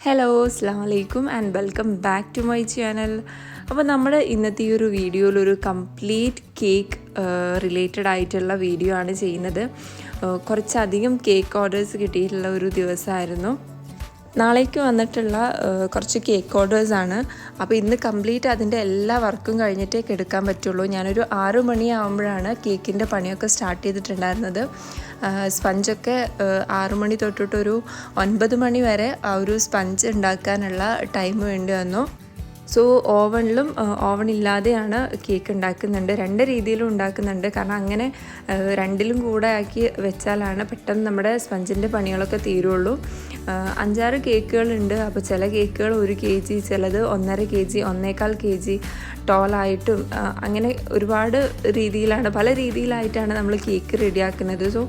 Hello അസ്സലാമു അലൈക്കും and welcome back to my channel. അപ്പോൾ നമ്മുടെ ഇന്നത്തെ ഈ ഒരു വീഡിയോയിലൊരു കംപ്ലീറ്റ് കേക്ക് റിലേറ്റഡ് ആയിട്ടുള്ള വീഡിയോ ആണ് ചെയ്യുന്നത്. കുറച്ചധികം കേക്ക് ഓർഡേഴ്സ് കിട്ടിയിട്ടുള്ള ഒരു ദിവസമായിരുന്നു. നാളേക്ക് വന്നിട്ടുള്ള കുറച്ച് കേക്ക് ഓർഡേഴ്സാണ്. അപ്പോൾ ഇന്ന് കംപ്ലീറ്റ് അതിൻ്റെ എല്ലാ വർക്കും കഴിഞ്ഞിട്ടേ എടുക്കാൻ പറ്റുള്ളൂ. ഞാനൊരു 6 മണിയാകുമ്പോഴാണ് കേക്കിൻ്റെ പണിയൊക്കെ സ്റ്റാർട്ട് ചെയ്തിട്ടുണ്ടായിരുന്നത്. സ്പഞ്ചൊക്കെ 6 മണി തൊട്ടിട്ടൊരു 9 മണി വരെ ആ ഒരു സ്പഞ്ച് ഉണ്ടാക്കാനുള്ള ടൈം വേണ്ടി വന്നു. സോ ഓവണില്ലാതെയാണ് കേക്ക് ഉണ്ടാക്കുന്നുണ്ട്. 2 രീതിയിലും ഉണ്ടാക്കുന്നുണ്ട്. കാരണം അങ്ങനെ രണ്ടിലും കൂടെ ആക്കി വെച്ചാലാണ് പെട്ടെന്ന് നമ്മുടെ സ്പഞ്ചിൻ്റെ പണികളൊക്കെ തീരുള്ളൂ. 5-6 കേക്കുകളുണ്ട്. അപ്പോൾ ചില കേക്കുകൾ 1 kg, ചിലത് 1.5 kg, 1.25 kg ടോളായിട്ടും അങ്ങനെ ഒരുപാട് രീതിയിലാണ്, പല രീതിയിലായിട്ടാണ് നമ്മൾ കേക്ക് റെഡിയാക്കുന്നത്. സോ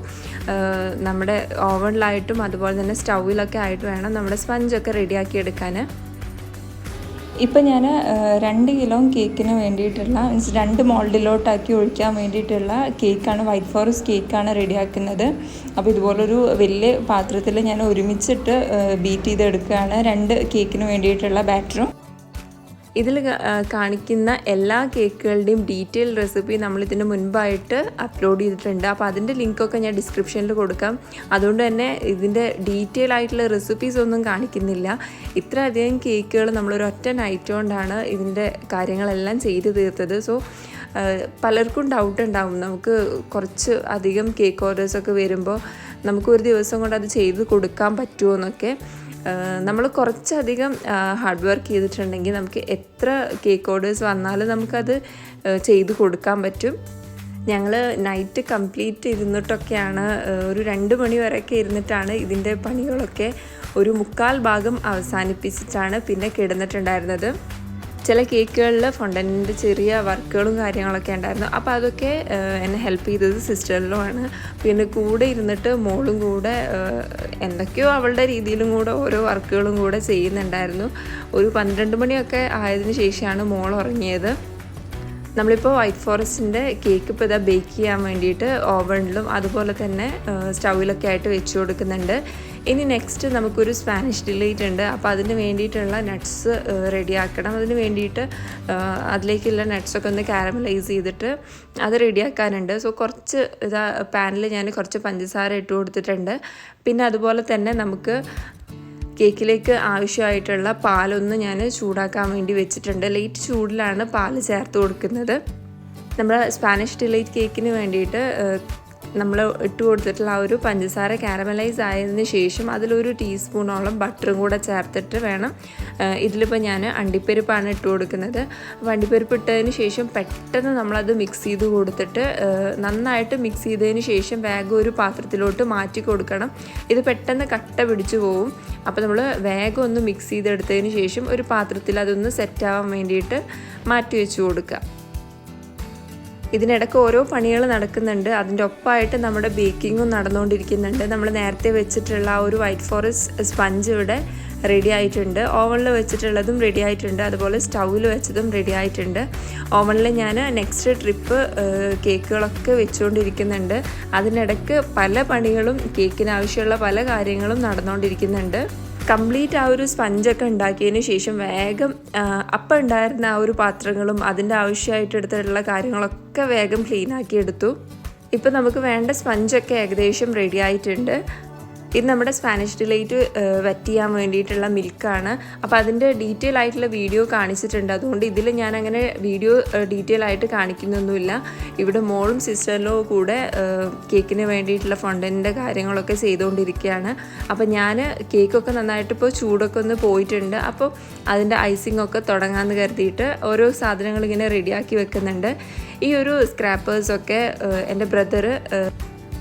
നമ്മുടെ ഓവണിലായിട്ടും അതുപോലെ തന്നെ സ്റ്റൗവിലൊക്കെ ആയിട്ട് വേണം നമ്മുടെ സ്പഞ്ചൊക്കെ റെഡിയാക്കി എടുക്കാൻ. ഇപ്പം ഞാൻ 2 കിലോ കേക്കിന് വേണ്ടിയിട്ടുള്ള മീൻസ് 2 മോൾഡിലോട്ടാക്കി ഒഴിക്കാൻ വേണ്ടിയിട്ടുള്ള കേക്കാണ്, വൈറ്റ് ഫോറസ്റ്റ് കേക്കാണ് റെഡിയാക്കുന്നത്. അപ്പോൾ ഇതുപോലൊരു വലിയ പാത്രത്തിൽ ഞാൻ ഒരുമിച്ചിട്ട് ബീറ്റ് ചെയ്തെടുക്കുകയാണ് 2 കേക്കിന് വേണ്ടിയിട്ടുള്ള ബാറ്ററും. ഇതിൽ കാണിക്കുന്ന എല്ലാ കേക്കുകളുടെയും ഡീറ്റെയിൽ റെസിപ്പി നമ്മളിതിന് മുൻപായിട്ട് അപ്ലോഡ് ചെയ്തിട്ടുണ്ട്. അപ്പോൾ അതിൻ്റെ ലിങ്കൊക്കെ ഞാൻ ഡിസ്ക്രിപ്ഷനിൽ കൊടുക്കാം. അതുകൊണ്ട് തന്നെ ഇതിൻ്റെ ഡീറ്റെയിൽ ആയിട്ടുള്ള റെസിപ്പീസ് ഒന്നും കാണിക്കുന്നില്ല. ഇത്രയധികം കേക്കുകൾ നമ്മളൊരു ഒറ്റ നൈറ്റ് കൊണ്ടാണ് ഇതിൻ്റെ കാര്യങ്ങളെല്ലാം ചെയ്ത് തീർത്തത്. സോ പലർക്കും ഡൗട്ട് ഉണ്ടാവും, നമുക്ക് കുറച്ച് അധികം കേക്ക് ഓർഡേഴ്സൊക്കെ വരുമ്പോൾ നമുക്ക് ഒരു ദിവസം കൊണ്ട് അത് ചെയ്ത് കൊടുക്കാൻ പറ്റുമോ എന്നൊക്കെ. നമ്മൾ കുറച്ചധികം ഹാർഡ് വർക്ക് ചെയ്തിട്ടുണ്ടെങ്കിൽ നമുക്ക് എത്ര കേക്ക് ഓർഡേഴ്സ് വന്നാലും നമുക്കത് ചെയ്ത് കൊടുക്കാൻ പറ്റും. ഞങ്ങൾ നൈറ്റ് കംപ്ലീറ്റ് ഇരുന്നിട്ടൊക്കെയാണ്, ഒരു 2 മണി വരെയൊക്കെ ഇരുന്നിട്ടാണ് ഇതിൻ്റെ പണികളൊക്കെ ഒരു 1/4 ഭാഗം അവസാനിപ്പിച്ചിട്ടാണ് പിന്നെ കിടന്നിട്ടുണ്ടായിരുന്നത്. ചില കേക്കുകളിൽ ഫൊണ്ടൻറ്റിൻ്റെ ചെറിയ വർക്കുകളും കാര്യങ്ങളൊക്കെ ഉണ്ടായിരുന്നു. അപ്പോൾ അതൊക്കെ എന്നെ ഹെൽപ്പ് ചെയ്തത് സിസ്റ്ററിലും ആണ്. പിന്നെ കൂടെ ഇരുന്നിട്ട് മോളും കൂടെ എന്തൊക്കെയോ അവളുടെ രീതിയിലും കൂടെ ഓരോ വർക്കുകളും കൂടെ ചെയ്യുന്നുണ്ടായിരുന്നു. ഒരു 12 മണിയൊക്കെ ആയതിനു ശേഷമാണ് മോൾ ഉറങ്ങിയത്. നമ്മളിപ്പോൾ വൈറ്റ് ഫോറസ്റ്റിൻ്റെ കേക്ക് ഇപ്പോൾ ഇതാ ബേക്ക് ചെയ്യാൻ വേണ്ടിയിട്ട് ഓവണിലും അതുപോലെ തന്നെ സ്റ്റൗവിലൊക്കെ ആയിട്ട് വെച്ച് കൊടുക്കുന്നുണ്ട്. ഇനി നെക്സ്റ്റ് നമുക്കൊരു സ്പാനിഷ് ഡിലൈറ്റ് ഉണ്ട്. അപ്പോൾ അതിന് വേണ്ടിയിട്ടുള്ള നട്ട്സ് റെഡിയാക്കണം. അതിന് വേണ്ടിയിട്ട് അതിലേക്കുള്ള നട്ട്സൊക്കെ ഒന്ന് കാരമലൈസ് ചെയ്തിട്ട് അത് റെഡിയാക്കാനുണ്ട്. സോ കുറച്ച് ഇതാ പാനിൽ ഞാൻ കുറച്ച് പഞ്ചസാര ഇട്ട് കൊടുത്തിട്ടുണ്ട്. പിന്നെ അതുപോലെ തന്നെ നമുക്ക് കേക്കിലേക്ക് ആവശ്യമായിട്ടുള്ള പാലൊന്ന് ഞാൻ ചൂടാക്കാൻ വേണ്ടി വെച്ചിട്ടുണ്ട്. ലൈറ്റ് ചൂടിലാണ് പാല് ചേർത്ത് കൊടുക്കുന്നത്. നമ്മുടെ സ്പാനിഷ് ഡിലൈറ്റ് കേക്കിന് വേണ്ടിയിട്ട് നമ്മൾ ഇട്ട് കൊടുത്തിട്ടുള്ള ആ ഒരു പഞ്ചസാര കാരമലൈസ് ആയതിന് ശേഷം അതിലൊരു ടീസ്പൂണോളം ബട്ടറും കൂടെ ചേർത്തിട്ട് വേണം. ഇതിലിപ്പോൾ ഞാൻ അണ്ടിപ്പരിപ്പാണ് ഇട്ട് കൊടുക്കുന്നത്. അപ്പോൾ അണ്ടിപ്പരിപ്പ് ഇട്ടതിന് ശേഷം പെട്ടെന്ന് നമ്മളത് മിക്സ് ചെയ്ത് കൊടുത്തിട്ട് നന്നായിട്ട് മിക്സ് ചെയ്തതിന് ശേഷം വേഗം ഒരു പാത്രത്തിലോട്ട് മാറ്റി കൊടുക്കണം. ഇത് പെട്ടെന്ന് കട്ട പിടിച്ചു പോവും. അപ്പോൾ നമ്മൾ വേഗം ഒന്ന് മിക്സ് ചെയ്തെടുത്തതിന് ശേഷം ഒരു പാത്രത്തിൽ അതൊന്ന് സെറ്റാവാൻ വേണ്ടിയിട്ട് മാറ്റി വെച്ച് കൊടുക്കുക. ഇതിനിടയ്ക്ക് ഓരോ പണികൾ നടക്കുന്നുണ്ട്. അതിൻ്റെ ഒപ്പമായിട്ട് നമ്മുടെ ബേക്കിങ്ങും നടന്നുകൊണ്ടിരിക്കുന്നുണ്ട്. നമ്മൾ നേരത്തെ വെച്ചിട്ടുള്ള ആ ഒരു വൈറ്റ് ഫോറസ്റ്റ് സ്പഞ്ച് ഇവിടെ റെഡി ആയിട്ടുണ്ട്. ഓവണിൽ വെച്ചിട്ടുള്ളതും റെഡി ആയിട്ടുണ്ട്. അതുപോലെ സ്റ്റൗവിൽ വെച്ചതും റെഡി ആയിട്ടുണ്ട്. ഓവണിൽ ഞാൻ നെക്സ്റ്റ് ട്രിപ്പ് കേക്കുകളൊക്കെ വെച്ചുകൊണ്ടിരിക്കുന്നുണ്ട്. അതിനിടയ്ക്ക് പല പണികളും കേക്കിന് ആവശ്യമുള്ള പല കാര്യങ്ങളും നടന്നുകൊണ്ടിരിക്കുന്നുണ്ട്. കംപ്ലീറ്റ് ആ ഒരു സ്പഞ്ചൊക്കെ ഉണ്ടാക്കിയതിന് ശേഷം വേഗം അപ്പം ഉണ്ടായിരുന്ന ആ ഒരു പാത്രങ്ങളും അതിൻ്റെ ആവശ്യമായിട്ട് എടുത്തിട്ടുള്ള കാര്യങ്ങളൊക്കെ വേഗം ക്ലീൻ ആക്കി എടുത്തു. ഇപ്പം നമുക്ക് വേണ്ട സ്പഞ്ചൊക്കെ ഏകദേശം റെഡി ആയിട്ടുണ്ട്. ഇത് നമ്മുടെ സ്പാനിഷ് ഡിലൈറ്റ് വെറ്റ് ചെയ്യാൻ വേണ്ടിയിട്ടുള്ള മിൽക്കാണ്. അപ്പോൾ അതിൻ്റെ ഡീറ്റെയിൽ ആയിട്ടുള്ള വീഡിയോ കാണിച്ചിട്ടുണ്ട്. അതുകൊണ്ട് ഇതിൽ ഞാൻ അങ്ങനെ വീഡിയോ ഡീറ്റെയിൽ ആയിട്ട് കാണിക്കുന്നൊന്നുമില്ല. ഇവിടെ മോളും സിസ്റ്ററിലോ കൂടെ കേക്കിന് വേണ്ടിയിട്ടുള്ള ഫൊണ്ടൻറ്റിൻ്റെ കാര്യങ്ങളൊക്കെ ചെയ്തുകൊണ്ടിരിക്കുകയാണ്. അപ്പോൾ ഞാൻ കേക്കൊക്കെ നന്നായിട്ട് ഇപ്പോൾ ചൂടൊക്കെ ഒന്ന് പോയിട്ടുണ്ട്. അപ്പോൾ അതിൻ്റെ ഐസിങ് ഒക്കെ തുടങ്ങാമെന്ന് കരുതിയിട്ട് ഓരോ സാധനങ്ങൾ ഇങ്ങനെ റെഡിയാക്കി വെക്കുന്നുണ്ട്. ഈ ഒരു സ്ക്രാപ്പേഴ്സൊക്കെ എൻ്റെ ബ്രദറ്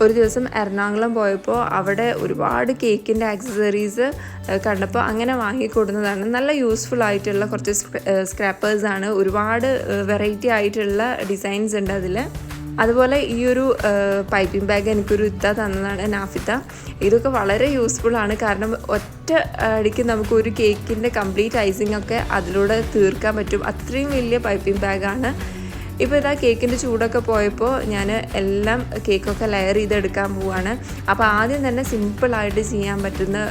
ഒരു ദിവസം എറണാകുളം പോയപ്പോൾ അവിടെ ഒരുപാട് കേക്കിൻ്റെ ആക്സസറീസ് കണ്ടപ്പോൾ അങ്ങനെ വാങ്ങിക്കൊടുന്നതാണ്. നല്ല യൂസ്ഫുൾ ആയിട്ടുള്ള കുറച്ച് സ്ക്രാപ്പേഴ്സാണ്. ഒരുപാട് വെറൈറ്റി ആയിട്ടുള്ള ഡിസൈൻസ് ഉണ്ട് അതിൽ. അതുപോലെ ഈ ഒരു പൈപ്പിംഗ് ബാഗ് എനിക്കൊരു ഇത്ത തന്നതാണ്, നാഫിത്ത. ഇതൊക്കെ വളരെ യൂസ്ഫുള്ളാണ്. കാരണം ഒറ്റ അടിക്ക് നമുക്കൊരു കേക്കിൻ്റെ കംപ്ലീറ്റ് ഐസിങ് ഒക്കെ അതിലൂടെ തീർക്കാൻ പറ്റും. അത്രയും വലിയ പൈപ്പിംഗ് ബാഗാണ്. ഇപ്പോൾ ഇതാ കേക്കിൻ്റെ ചൂടൊക്കെ പോയപ്പോൾ ഞാൻ എല്ലാം കേക്കൊക്കെ ലെയർ ചെയ്തെടുക്കാൻ പോവാണ്. അപ്പോൾ ആദ്യം തന്നെ സിമ്പിളായിട്ട് ചെയ്യാൻ പറ്റുന്ന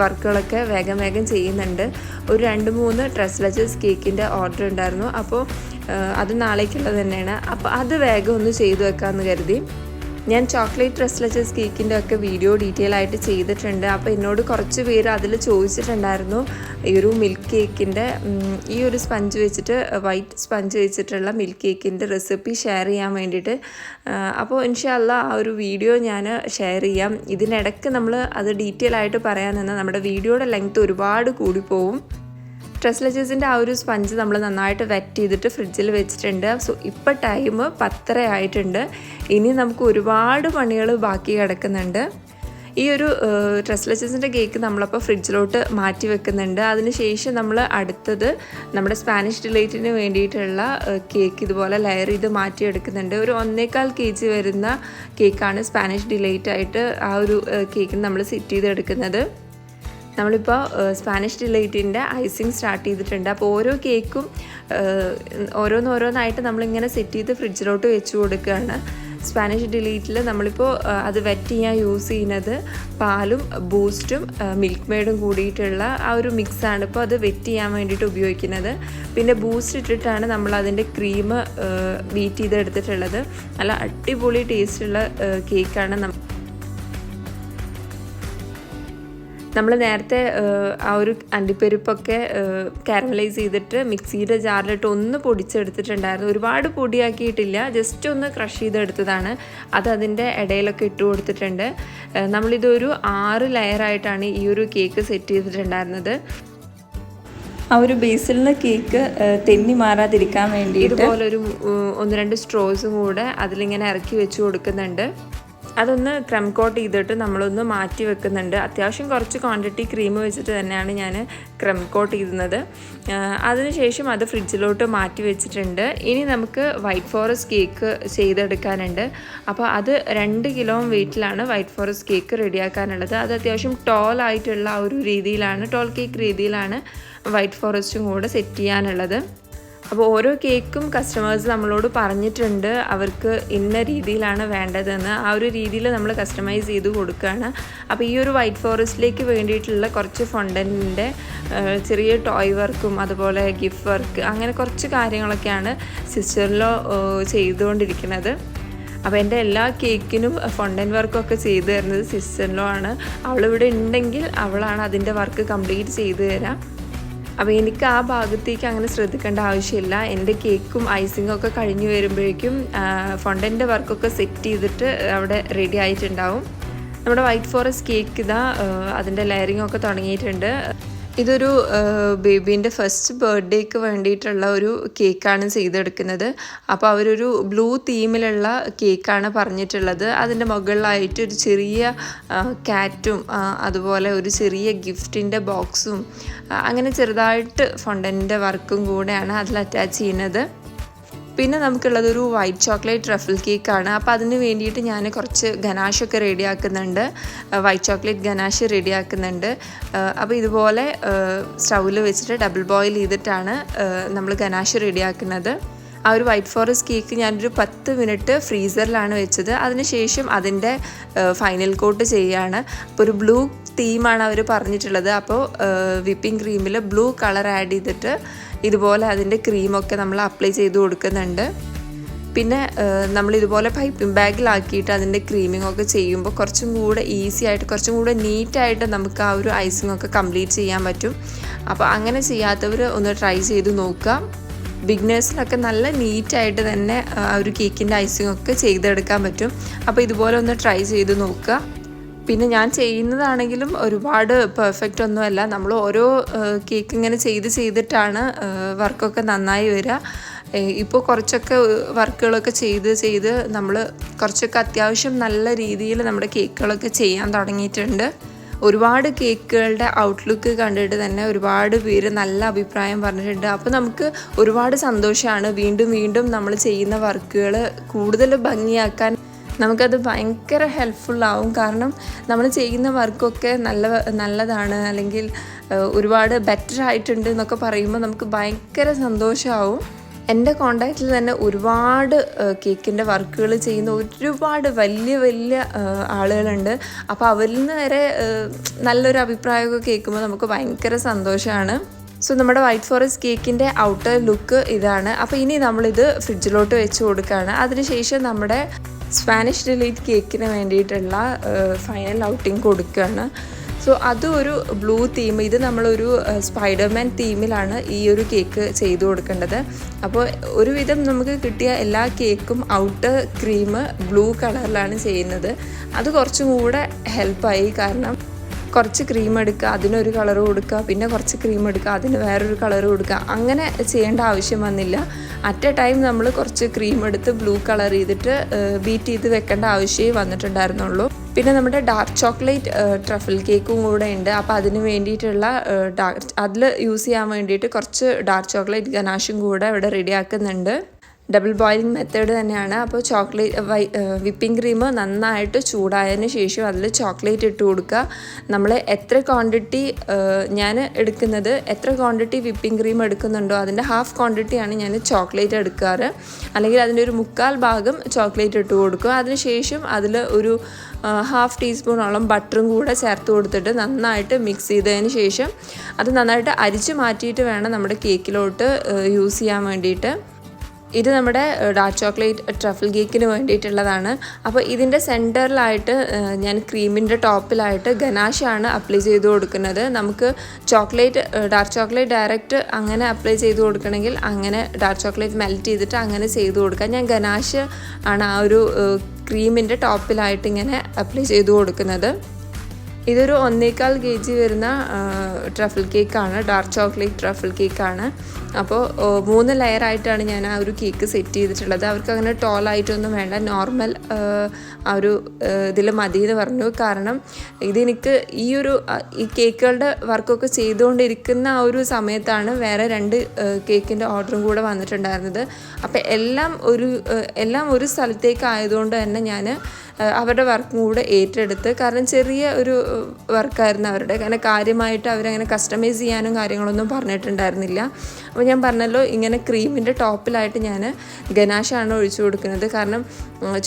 വർക്കുകളൊക്കെ വേഗം വേഗം ചെയ്യുന്നുണ്ട്. ഒരു 2-3 ട്രസ്ലച്ചസ് കേക്കിൻ്റെ ഓർഡർ ഉണ്ടായിരുന്നു. അപ്പോൾ അത് നാളേക്കുള്ളത് തന്നെയാണ്. അപ്പോൾ അത് വേഗം ഒന്ന് ചെയ്തു വെക്കാമെന്ന് കരുതി. ഞാൻ ചോക്ലേറ്റ് ട്രസ്ലച്ചസ് കേക്കിൻ്റെ ഒക്കെ വീഡിയോ ഡീറ്റെയിൽ ആയിട്ട് ചെയ്തിട്ടുണ്ട്. അപ്പോൾ എന്നോട് കുറച്ച് പേര് അതിൽ ചോദിച്ചിട്ടുണ്ടായിരുന്നു ഈ ഒരു മിൽക്ക് കേക്കിൻ്റെ ഈ ഒരു സ്പഞ്ച് വെച്ചിട്ട് വൈറ്റ് സ്പഞ്ച് വെച്ചിട്ടുള്ള മിൽക്ക് കേക്കിൻ്റെ റെസിപ്പി ഷെയർ ചെയ്യാൻ വേണ്ടിയിട്ട്. അപ്പോൾ ഇൻഷാ അല്ലാഹ് ആ ഒരു വീഡിയോ ഞാൻ ഷെയർ ചെയ്യാം. ഇതിനിടയ്ക്ക് നമ്മൾ അത് ഡീറ്റെയിൽ ആയിട്ട് പറയാൻ നിന്നാൽ നമ്മുടെ വീഡിയോയുടെ ലെങ്ത് ഒരുപാട് കൂടിപ്പോവും. ട്രസ്ലച്ചസിൻ്റെ ആ ഒരു സ്പഞ്ച് നമ്മൾ നന്നായിട്ട് വെറ്റ് ചെയ്തിട്ട് ഫ്രിഡ്ജിൽ വെച്ചിട്ടുണ്ട്. സോ ഇപ്പോൾ ടൈം 10:30 ആയിട്ടുണ്ട്. ഇനി നമുക്ക് ഒരുപാട് പണികൾ ബാക്കി കിടക്കുന്നുണ്ട്. ഈ ഒരു ട്രസ്ലച്ചസിൻ്റെ കേക്ക് നമ്മളപ്പോൾ ഫ്രിഡ്ജിലോട്ട് മാറ്റി വെക്കുന്നുണ്ട്. അതിനുശേഷം നമ്മൾ അടുത്തത് നമ്മുടെ സ്പാനിഷ് ഡിലൈറ്റിന് വേണ്ടിയിട്ടുള്ള കേക്ക് ഇതുപോലെ ലെയർ ചെയ്ത് മാറ്റിയെടുക്കുന്നുണ്ട്. ഒരു 1.25 kg വരുന്ന കേക്കാണ് സ്പാനിഷ് ഡിലൈറ്റ് ആയിട്ട് ആ ഒരു കേക്കിന് നമ്മൾ സെറ്റ് ചെയ്തെടുക്കുന്നത്. നമ്മളിപ്പോൾ സ്പാനിഷ് ഡിലൈറ്റിൻ്റെ ഐസിങ് സ്റ്റാർട്ട് ചെയ്തിട്ടുണ്ട്. അപ്പോൾ ഓരോ കേക്കും ഓരോന്നായിട്ട് നമ്മളിങ്ങനെ സെറ്റ് ചെയ്ത് ഫ്രിഡ്ജിലോട്ട് വെച്ച് കൊടുക്കുകയാണ്. സ്പാനിഷ് ഡിലൈറ്റിൽ നമ്മളിപ്പോൾ അത് വെറ്റ് ചെയ്യാൻ യൂസ് ചെയ്യുന്നത് പാലും ബൂസ്റ്റും മിൽക്ക് മെയ്ഡും കൂടിയിട്ടുള്ള ആ ഒരു മിക്സാണ് ഇപ്പോൾ അത് വെറ്റ് ചെയ്യാൻ വേണ്ടിയിട്ട് ഉപയോഗിക്കുന്നത്. പിന്നെ ബൂസ്റ്റ് ഇട്ടിട്ടാണ് നമ്മൾ അതിൻ്റെ ക്രീം ബീറ്റ് ചെയ്തെടുത്തിട്ടുള്ളത്. നല്ല അടിപൊളി ടേസ്റ്റുള്ള കേക്കാണ്. നമ്മൾ നേരത്തെ ആ ഒരു അണ്ടിപ്പരിപ്പൊക്കെ കാരമലൈസ് ചെയ്തിട്ട് മിക്സിയുടെ ജാറിലിട്ട് ഒന്ന് പൊടിച്ചെടുത്തിട്ടുണ്ടായിരുന്നു. ഒരുപാട് പൊടിയാക്കിയിട്ടില്ല, ജസ്റ്റ് ഒന്ന് ക്രഷ് ചെയ്തെടുത്തതാണ്. അത് അതിൻ്റെ ഇടയിലൊക്കെ ഇട്ട് കൊടുത്തിട്ടുണ്ട്. നമ്മളിതൊരു 6 ലെയറായിട്ടാണ് ഈ ഒരു കേക്ക് സെറ്റ് ചെയ്തിട്ടുണ്ടായിരുന്നത്. ആ ഒരു ബേസിലിന് കേക്ക് തെന്നി മാറാതിരിക്കാൻ വേണ്ടി ഇതുപോലൊരു 1-2 സ്ട്രോസും കൂടെ അതിലിങ്ങനെ ഇറക്കി വെച്ച് കൊടുക്കുന്നുണ്ട്. അതൊന്ന് ക്രം കോട്ട് ചെയ്തിട്ട് നമ്മളൊന്ന് മാറ്റി വെക്കുന്നുണ്ട്. അത്യാവശ്യം കുറച്ച് ക്വാണ്ടിറ്റി ക്രീം വെച്ചിട്ട് തന്നെയാണ് ഞാൻ ക്രം കോട്ട് ചെയ്യുന്നത്. അതിനുശേഷം അത് ഫ്രിഡ്ജിലോട്ട് മാറ്റി വെച്ചിട്ടുണ്ട്. ഇനി നമുക്ക് വൈറ്റ് ഫോറസ്റ്റ് കേക്ക് ചെയ്തെടുക്കാനുണ്ട്. അപ്പോൾ അത് 2 കിലോ വെയിറ്റിലാണ് വൈറ്റ് ഫോറസ്റ്റ് കേക്ക് റെഡിയാക്കാനുള്ളത്. അത് അത്യാവശ്യം ടോൾ ആയിട്ടുള്ള ആ ഒരു രീതിയിലാണ്, ടോൾ കേക്ക് രീതിയിലാണ് വൈറ്റ് ഫോറസ്റ്റും കൂടെ സെറ്റ് ചെയ്യാനുള്ളത്. അപ്പോൾ ഓരോ കേക്കും കസ്റ്റമേഴ്സ് നമ്മളോട് പറഞ്ഞിട്ടുണ്ട് അവർക്ക് ഇന്ന രീതിയിലാണ് വേണ്ടതെന്ന്. ആ ഒരു രീതിയിൽ നമ്മൾ കസ്റ്റമൈസ് ചെയ്ത് കൊടുക്കുകയാണ്. അപ്പോൾ ഈ ഒരു വൈറ്റ് ഫോറസ്റ്റിലേക്ക് വേണ്ടിയിട്ടുള്ള കുറച്ച് ഫൊണ്ടൻറ്റിൻ്റെ ചെറിയ ടോയ് വർക്കും അതുപോലെ ഗിഫ്റ്റ് വർക്ക് അങ്ങനെ കുറച്ച് കാര്യങ്ങളൊക്കെയാണ് സിസ്റ്ററിലോ ചെയ്തുകൊണ്ടിരിക്കുന്നത്. അപ്പോൾ എൻ്റെ എല്ലാ കേക്കിനും ഫൊണ്ടൻ വർക്കൊക്കെ ചെയ്തു തരുന്നത് സിസ്റ്ററിലോ ആണ്. അവളിവിടെ ഉണ്ടെങ്കിൽ അവളാണ് അതിൻ്റെ വർക്ക് കംപ്ലീറ്റ് ചെയ്തു തരാം. അപ്പോൾ എനിക്ക് ആ ഭാഗത്തേക്ക് അങ്ങനെ ശ്രദ്ധിക്കേണ്ട ആവശ്യമില്ല. എൻ്റെ കേക്കും ഐസിങ്ങും ഒക്കെ കഴിഞ്ഞ് വരുമ്പോഴേക്കും ഫൊണ്ടൻ്റെ വർക്കൊക്കെ സെറ്റ് ചെയ്തിട്ട് അവിടെ റെഡി ആയിട്ടുണ്ടാവും. നമ്മുടെ വൈറ്റ് ഫോറസ്റ്റ് കേക്ക് ഇതാ അതിൻ്റെ ലെയറിംഗ് ഒക്കെ തുടങ്ങിയിട്ടുണ്ട്. ഇതൊരു ബേബീൻ്റെ ഫസ്റ്റ് ബർത്ത്ഡേക്ക് വേണ്ടിയിട്ടുള്ള ഒരു കേക്കാണ് ചെയ്തെടുക്കുന്നത്. അപ്പോൾ അവരൊരു ബ്ലൂ തീമിലുള്ള കേക്കാണ് പറഞ്ഞിട്ടുള്ളത്. അതിൻ്റെ മുകളിലായിട്ട് ഒരു ചെറിയ കാറ്റും അതുപോലെ ഒരു ചെറിയ ഗിഫ്റ്റിൻ്റെ ബോക്സും അങ്ങനെ ചെറുതായിട്ട് ഫൊണ്ടൻ്റെ വർക്കും കൂടെയാണ് അതിൽ അറ്റാച്ച് ചെയ്യുന്നത്. പിന്നെ നമുക്കുള്ളത് ഒരു വൈറ്റ് ചോക്ലേറ്റ് ട്രഫിൾ കേക്കാണ്. അപ്പോൾ അതിന് വേണ്ടിയിട്ട് ഞാൻ കുറച്ച് ഗനാഷൊക്കെ റെഡിയാക്കുന്നുണ്ട്, വൈറ്റ് ചോക്ലേറ്റ് ഗനാഷ് റെഡിയാക്കുന്നുണ്ട്. അപ്പോൾ ഇതുപോലെ സ്റ്റൗവിൽ വെച്ചിട്ട് ഡബിൾ ബോയിൽ ചെയ്തിട്ടാണ് നമ്മൾ ഗനാഷ് റെഡിയാക്കുന്നത്. ആ ഒരു വൈറ്റ് ഫോറസ്റ്റ് കേക്ക് ഞാനൊരു 10 മിനിറ്റ് ഫ്രീസറിലാണ് വെച്ചത്. അതിനുശേഷം അതിൻ്റെ ഫൈനൽ കോട്ട് ചെയ്യുകയാണ്. അപ്പോൾ ഒരു ബ്ലൂ തീമാണ് അവർ പറഞ്ഞിട്ടുള്ളത്. അപ്പോൾ വിപ്പിംഗ് ക്രീമിൽ ബ്ലൂ കളർ ആഡ് ചെയ്തിട്ട് ഇതുപോലെ അതിൻ്റെ ക്രീമൊക്കെ നമ്മൾ അപ്ലൈ ചെയ്ത് കൊടുക്കുന്നുണ്ട്. പിന്നെ നമ്മളിതുപോലെ പൈപ്പിംഗ് ബാഗിലാക്കിയിട്ട് അതിൻ്റെ ക്രീമിംഗ് ഒക്കെ ചെയ്യുമ്പോൾ കുറച്ചും കൂടെ ഈസി ആയിട്ട് കുറച്ചും കൂടെ നീറ്റായിട്ട് നമുക്ക് ആ ഒരു ഐസിംഗ് ഒക്കെ കംപ്ലീറ്റ് ചെയ്യാൻ പറ്റും. അപ്പോൾ അങ്ങനെ ചെയ്യാത്തവർ ഒന്ന് ട്രൈ ചെയ്ത് നോക്കാം. ബിഗിനേഴ്സിനൊക്കെ നല്ല നീറ്റായിട്ട് തന്നെ ആ ഒരു കേക്കിൻ്റെ ഐസിംഗ് ഒക്കെ ചെയ്തെടുക്കാൻ പറ്റും. അപ്പോൾ ഇതുപോലെ ഒന്ന് ട്രൈ ചെയ്ത് നോക്കുക. പിന്നെ ഞാൻ ചെയ്യുന്നതാണെങ്കിലും ഒരുപാട് പെർഫെക്റ്റ് ഒന്നുമല്ല. നമ്മൾ ഓരോ കേക്ക് ഇങ്ങനെ ചെയ്തിട്ടാണ് വർക്കൊക്കെ നന്നായി വരിക. ഇപ്പോൾ കുറച്ചൊക്കെ വർക്കുകളൊക്കെ ചെയ്ത് നമ്മൾ കുറച്ചൊക്കെ അത്യാവശ്യം നല്ല രീതിയിൽ നമ്മുടെ കേക്കുകളൊക്കെ ചെയ്യാൻ തുടങ്ങിയിട്ടുണ്ട്. ഒരുപാട് കേക്കുകളുടെ ഔട്ട്ലുക്ക് കണ്ടിട്ട് തന്നെ ഒരുപാട് പേര് നല്ല അഭിപ്രായം പറഞ്ഞിട്ടുണ്ട്. അപ്പോൾ നമുക്ക് ഒരുപാട് സന്തോഷമാണ്. വീണ്ടും നമ്മൾ ചെയ്യുന്ന വർക്കുകൾ കൂടുതൽ ഭംഗിയാക്കാൻ നമുക്കത് ഭയങ്കര ഹെൽപ്ഫുള്ളാവും. കാരണം നമ്മൾ ചെയ്യുന്ന വർക്കൊക്കെ നല്ലതാണ് അല്ലെങ്കിൽ ഒരുപാട് ബെറ്റർ ആയിട്ടുണ്ട് എന്നൊക്കെ പറയുമ്പോൾ നമുക്ക് ഭയങ്കര സന്തോഷമാവും. എൻ്റെ കോണ്ടാക്റ്റിൽ തന്നെ ഒരുപാട് കേക്കിൻ്റെ വർക്കുകൾ ചെയ്യുന്ന ഒരുപാട് വലിയ വലിയ ആളുകളുണ്ട്. അപ്പോൾ അവരിൽ നിന്ന് വരെ നല്ലൊരു അഭിപ്രായമൊക്കെ കേൾക്കുമ്പോൾ നമുക്ക് ഭയങ്കര സന്തോഷമാണ്. സോ നമ്മുടെ വൈറ്റ് ഫോറസ്റ്റ് കേക്കിൻ്റെ ഔട്ടർ ലുക്ക് ഇതാണ്. അപ്പോൾ ഇനി നമ്മളിത് ഫ്രിഡ്ജിലോട്ട് വെച്ച് കൊടുക്കുകയാണ്. അതിനുശേഷം നമ്മുടെ സ്പാനിഷ് ഡിലൈറ്റ് കേക്കിന് വേണ്ടിയിട്ടുള്ള ഫൈനൽ ഔട്ടിങ് കൊടുക്കുകയാണ്. സോ അതും ഒരു ബ്ലൂ തീം, ഇത് നമ്മളൊരു സ്പൈഡർമാൻ തീമിലാണ് ഈ ഒരു കേക്ക് ചെയ്തു കൊടുക്കേണ്ടത്. അപ്പോൾ ഒരുവിധം നമുക്ക് കിട്ടിയ എല്ലാ കേക്കും ഔട്ടർ ക്രീം ബ്ലൂ കളറിലാണ് ചെയ്യുന്നത്. അത് കുറച്ചും കൂടെ ഹെൽപ്പായി. കാരണം കുറച്ച് ക്രീം എടുക്കുക, അതിനൊരു കളർ കൊടുക്കുക, പിന്നെ കുറച്ച് ക്രീം എടുക്കുക, അതിന് വേറൊരു കളർ കൊടുക്കുക, അങ്ങനെ ചെയ്യേണ്ട ആവശ്യം വന്നില്ല. അറ്റ് എ ടൈം നമ്മൾ കുറച്ച് ക്രീം എടുത്ത് ബ്ലൂ കളർ ചെയ്തിട്ട് ബീറ്റ് ചെയ്ത് വെക്കേണ്ട ആവശ്യമേ വന്നിട്ടുണ്ടായിരുന്നുള്ളൂ. പിന്നെ നമ്മുടെ ഡാർക്ക് ചോക്ലേറ്റ് ട്രഫിൾ കേക്കും കൂടെ ഉണ്ട്. അപ്പോൾ അതിന് വേണ്ടിയിട്ടുള്ള അതിൽ യൂസ് ചെയ്യാൻ വേണ്ടിയിട്ട് കുറച്ച് ഡാർക്ക് ചോക്ലേറ്റ് ഗനാഷും കൂടെ ഇവിടെ റെഡിയാക്കുന്നുണ്ട്. ഡബിൾ ബോയിലിംഗ് മെത്തേഡ് തന്നെയാണ്. അപ്പോൾ വിപ്പിംഗ് ക്രീം നന്നായിട്ട് ചൂടായതിന് ശേഷം അതിൽ ചോക്ലേറ്റ് ഇട്ട് കൊടുക്കുക. നമ്മൾ എത്ര ക്വാണ്ടിറ്റി ഞാൻ എടുക്കുന്നത്, എത്ര ക്വാണ്ടിറ്റി വിപ്പിംഗ് ക്രീം എടുക്കുന്നുണ്ടോ അതിൻ്റെ ഹാഫ് ക്വാണ്ടിറ്റിയാണ് ഞാൻ ചോക്ലേറ്റ് എടുക്കാറ്. അല്ലെങ്കിൽ അതിൻ്റെ ഒരു 1/4 ഭാഗം ചോക്ലേറ്റ് ഇട്ട് കൊടുക്കുക. അതിനുശേഷം അതിൽ ഒരു 1/2 ടീസ്പൂണോളം ബട്ടറും കൂടെ ചേർത്ത് കൊടുത്തിട്ട് നന്നായിട്ട് മിക്സ് ചെയ്തതിന് ശേഷം അത് നന്നായിട്ട് അരിച്ച് മാറ്റിയിട്ട് വേണം നമ്മുടെ കേക്കിലോട്ട് യൂസ് ചെയ്യാൻ വേണ്ടിയിട്ട്. ഇത് നമ്മുടെ ഡാർക്ക് ചോക്ലേറ്റ് ട്രഫിൾ കേക്കിന് വേണ്ടിയിട്ടുള്ളതാണ്. അപ്പോൾ ഇതിൻ്റെ സെൻറ്ററിലായിട്ട് ഞാൻ ക്രീമിൻ്റെ ടോപ്പിലായിട്ട് ഗനാഷാണ് അപ്ലൈ ചെയ്ത് കൊടുക്കുന്നത്. നമുക്ക് ഡാർക്ക് ചോക്ലേറ്റ് ഡയറക്റ്റ് അങ്ങനെ അപ്ലൈ ചെയ്ത് കൊടുക്കണമെങ്കിൽ അങ്ങനെ ഡാർക്ക് ചോക്ലേറ്റ് മെൽറ്റ് ചെയ്തിട്ട് അങ്ങനെ ചെയ്ത് കൊടുക്കാം. ഞാൻ ഗനാഷ് ആണ് ആ ഒരു ക്രീമിൻ്റെ ടോപ്പിലായിട്ട് ഇങ്ങനെ അപ്ലൈ ചെയ്ത് കൊടുക്കുന്നത്. ഇതൊരു 1.25 kg വരുന്ന ട്രഫിൾ കേക്കാണ്, ഡാർക്ക് ചോക്ലേറ്റ് ട്രഫിൾ കേക്കാണ്. അപ്പോൾ 3 ലെയറായിട്ടാണ് ഞാൻ ആ ഒരു കേക്ക് സെറ്റ് ചെയ്തിട്ടുള്ളത്. അവർക്ക് അങ്ങനെ ടോളായിട്ടൊന്നും വേണ്ട, നോർമൽ ആ ഒരു ഇതിൽ മതി എന്ന് പറഞ്ഞു. കാരണം ഇതെനിക്ക് ഈ കേക്കുകളുടെ വർക്കൊക്കെ ചെയ്തുകൊണ്ടിരിക്കുന്ന ആ ഒരു സമയത്താണ് വേറെ 2 കേക്കിൻ്റെ ഓർഡറും കൂടെ വന്നിട്ടുണ്ടായിരുന്നത്. അപ്പോൾ എല്ലാം ഒരു സ്ഥലത്തേക്ക് ആയതുകൊണ്ട് തന്നെ ഞാൻ അവരുടെ വർക്കും കൂടെ ഏറ്റെടുത്ത്. കാരണം ചെറിയ ഒരു വർക്കായിരുന്നു അവരുടെ, കാരണം കാര്യമായിട്ട് അവരങ്ങനെ കസ്റ്റമൈസ് ചെയ്യാനും കാര്യങ്ങളൊന്നും പറഞ്ഞിട്ടുണ്ടായിരുന്നില്ല. അപ്പോൾ ഞാൻ പറഞ്ഞല്ലോ, ഇങ്ങനെ ക്രീമിൻ്റെ ടോപ്പിലായിട്ട് ഞാൻ ഗനാഷാണ് ഒഴിച്ചു കൊടുക്കുന്നത്. കാരണം